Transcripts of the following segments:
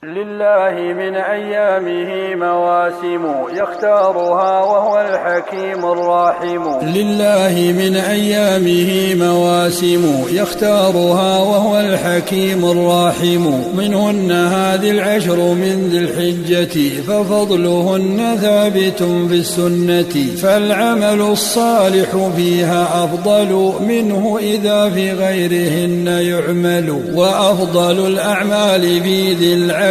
لله من أيامه مواسم يختارها وهو الحكيم الراحم. لله من أيامه مواسم يختارها وهو الحكيم الراحم. منهن هذه العشر من ذي الحجة ففضلهن ثابت في السنة. فالعمل الصالح فيها أفضل منه إذا في غيرهن يعمل. وأفضل الأعمال في ذي العشر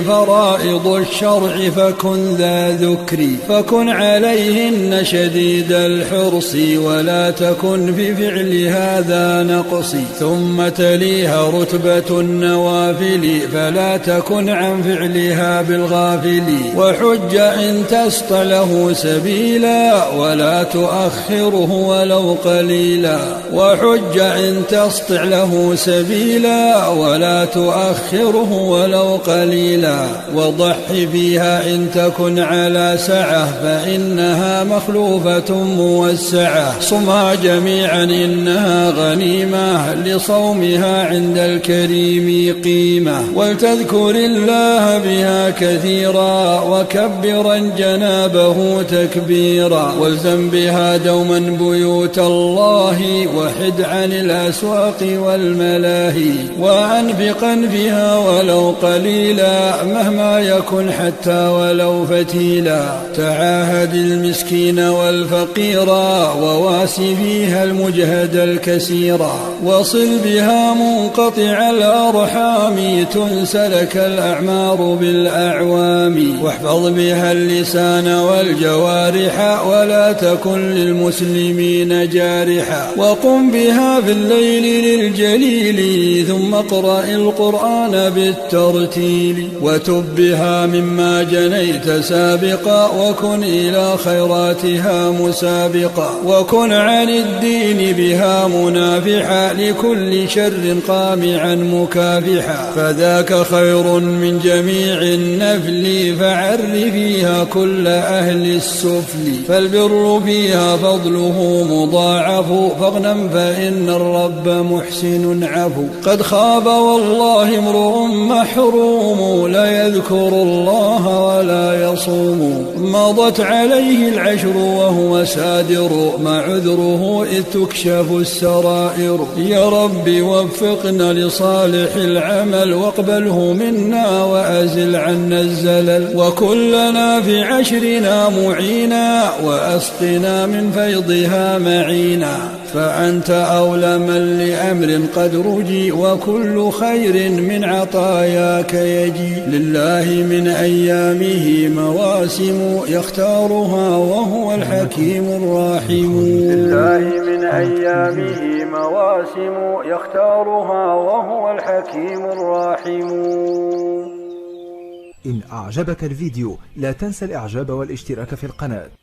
فرائض الشرع فكن ذا ذكر. فكن عليهن شديد الحرص ولا تكن في فعل هذا نقص. ثم تليها رتبة النوافل فلا تكن عن فعلها بالغافل. وحج إن تسطع له سبيلا ولا تؤخره ولو قليلا. وحج إن تسطع له سبيلا ولا تؤخره ولو قليلا. وضح فيها إن تكن على سعة فإنها مخلوفة موسعة. صمها جميعا إنها غنيمة لصومها عند الكريم قيمة. ولتذكر الله بها كثيرا وكبرا جنابه تكبيرا. والزم بها دوما بيوت الله وحد عن الأسواق والملاهي. وأنفقا فيها ولو قليلا مهما يكن حتى ولو فتيلا. تعاهد المسكين والفقيرا وواسي فيها المجهد الكسيرا. وصل بها منقطع الأرحام تنسلك الأعمار بالأعوام. واحفظ بها اللسان والجوارح ولا تكن للمسلمين جارحا. وقم بها في الليل للجليل ثم اقرأ القرآن بالترتيل. وتب بها مما جنيت سابقا وكن إلى خيراتها مسابقا. وكن عن الدين بها منافحا لكل شر قامعا مكافحا. فذاك خير من جميع النفل فعر فيها كل أهل السفل. فالبر فيها فضله مضاعف فاغنم فإن الرب محسن عفو. قد خاب والله امرؤ محروم لا يذكر الله ولا يصوم. مضت عليه العشر وهو سادر مع عذره إذ تكشف السرائر. يا رب وفقنا لصالح العمل واقبله منا وأزل عنا الزلل. وكلنا في عشرنا معينا وأسقنا من فيضها معينا. فأنت أولى من لأمر قد رجي وكل خير من عطاياك يجي. لله من أيامه مواسم يختارها وهو الحكيم الراحم. لله من أيامه مواسم يختارها وهو الحكيم الراحم. إن أعجبك الفيديو لا تنسى الإعجاب والاشتراك في القناة.